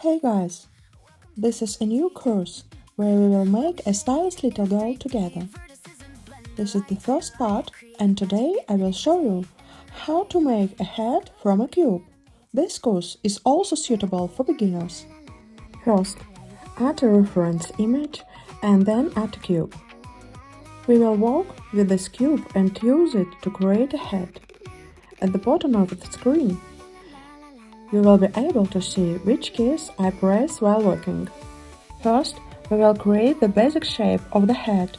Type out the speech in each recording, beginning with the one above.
Hey guys, this is a new course where we will make a stylish little girl together. This is the first part, and today I will show you how to make a head from a cube. This course is also suitable for beginners. First, add a reference image and then add a cube. We will work with this cube and use it to create a head. At the bottom of the screen, you will be able to see which keys I press while working. First, we will create the basic shape of the head.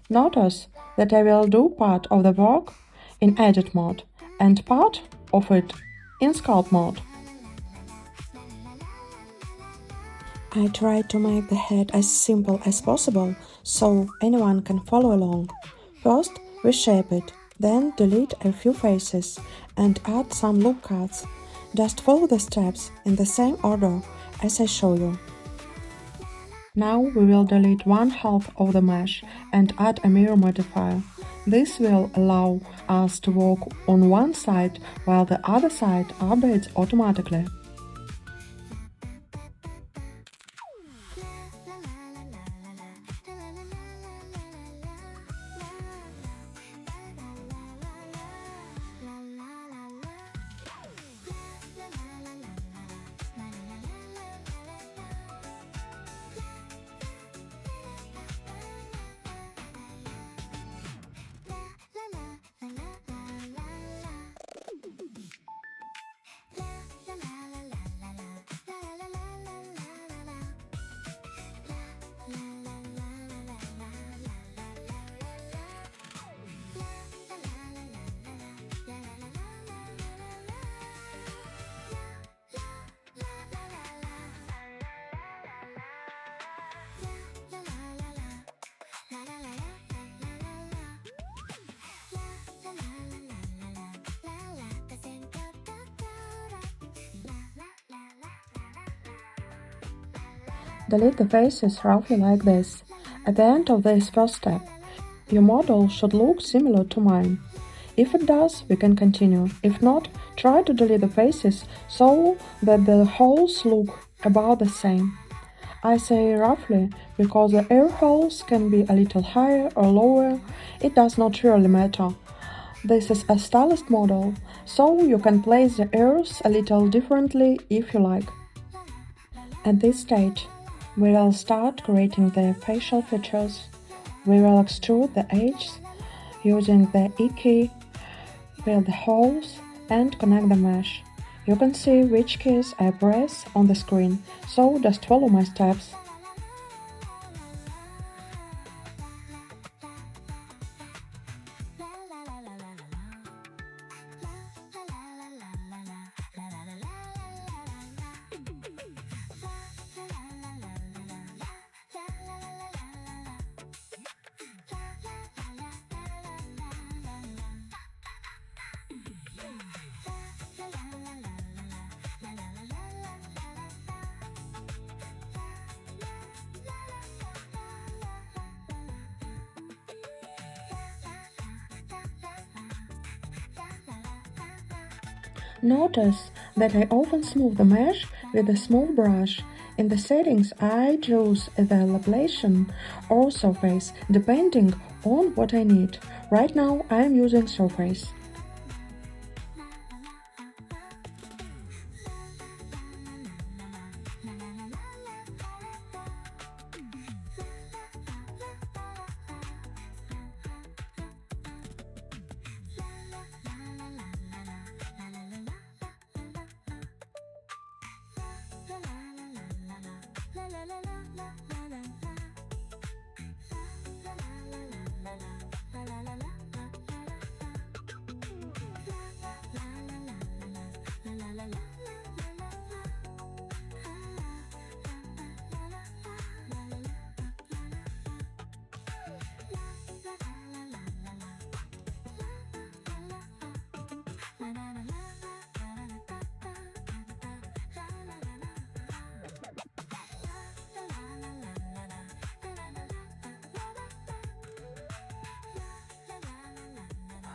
Notice that I will do part of the work in Edit mode and part of it in Sculpt mode. I tried to make the head as simple as possible so anyone can follow along. First, we shape it, then delete a few faces and add some loop cuts. Just follow the steps in the same order as I show you. Now we will delete one half of the mesh and add a mirror modifier. This will allow us to work on one side while the other side updates automatically. Delete the faces roughly like this. At the end of this first step, your model should look similar to mine. If it does, we can continue. If not, try to delete the faces so that the holes look about the same. I say roughly because the ear holes can be a little higher or lower, it does not really matter. This is a stylized model, so you can place the ears a little differently if you like. At this stage, we will start creating the facial features. We will extrude the edges using the E key, fill the holes and connect the mesh. You can see which keys I press on the screen, so just follow my steps. Notice that I often smooth the mesh with a smooth brush. In the settings, I choose the ablation or surface, depending on what I need. Right now, I am using surface.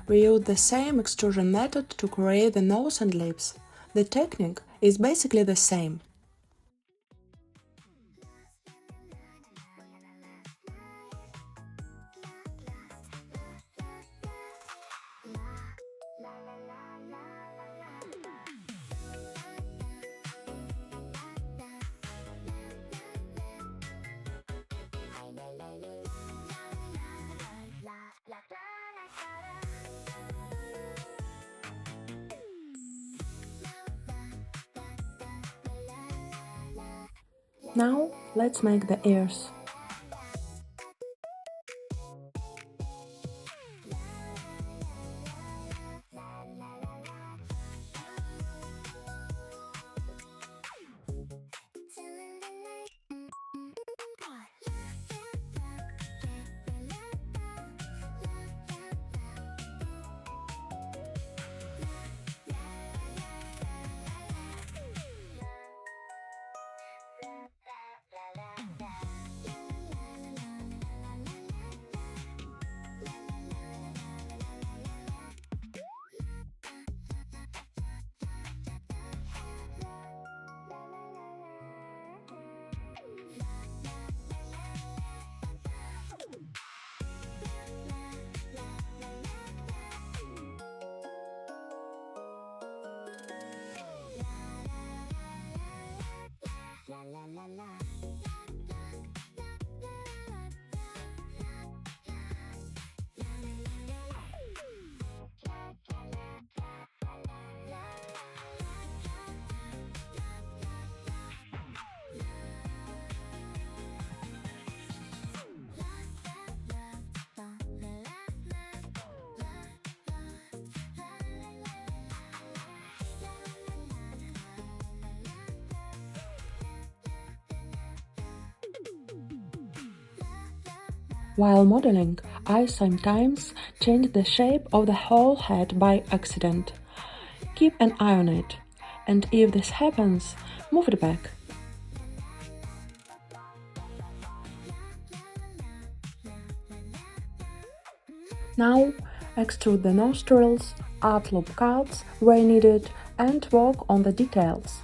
We use the same extrusion method to create the nose and lips. The technique is basically the same. Now let's make the ears. While modeling, I sometimes change the shape of the whole head by accident. Keep an eye on it, and if this happens, move it back. Now, extrude the nostrils, add loop cuts where needed, and work on the details.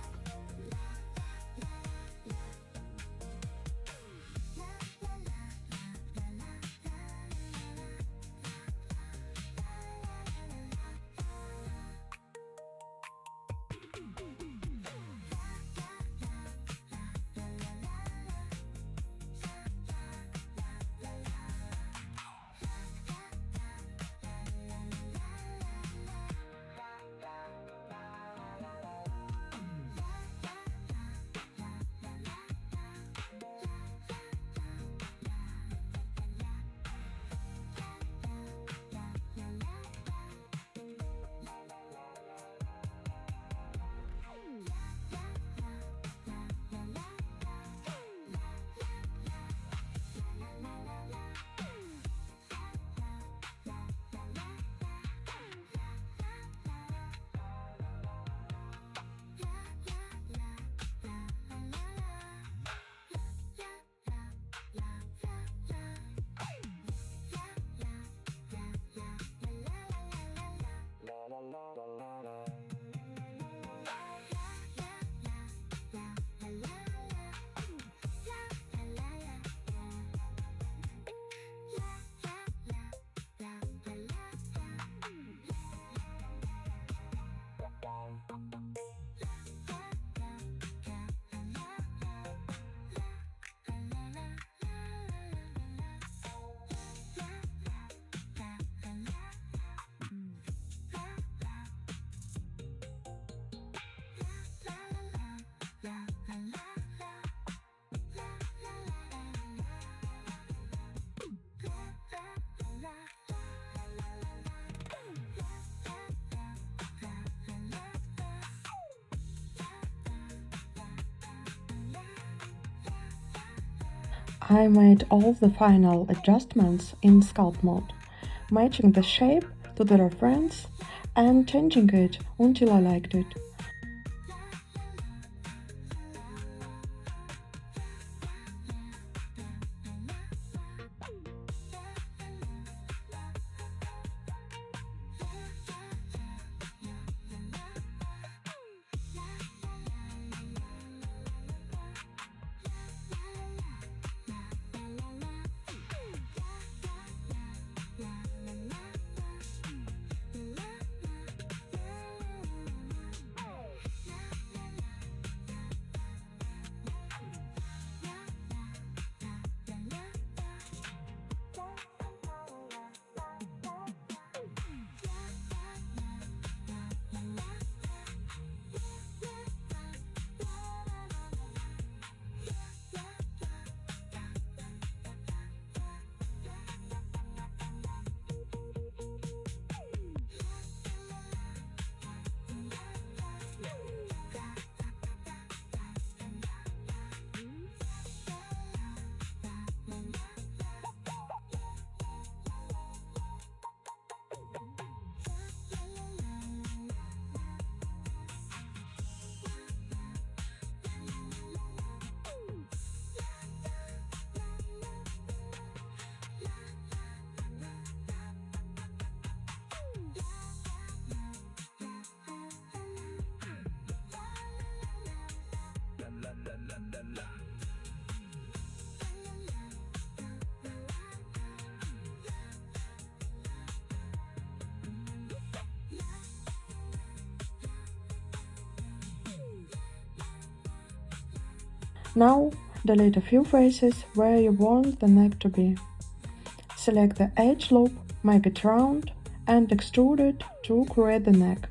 I made all the final adjustments in Sculpt Mode, matching the shape to the reference and changing it until I liked it. Now, delete a few faces where you want the neck to be. Select the edge loop, make it round, and extrude it to create the neck.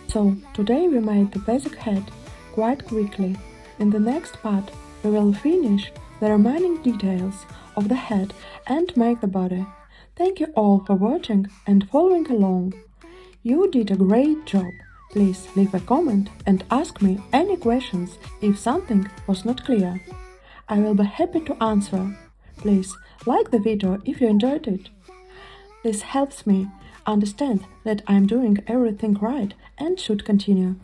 So, today we made the basic head quite quickly. In the next part, we will finish the remaining details of the head and make the body. Thank you all for watching and following along. You did a great job. Please leave a comment and ask me any questions if something was not clear. I will be happy to answer. Please like the video if you enjoyed it. This helps me understand that I'm doing everything right and should continue.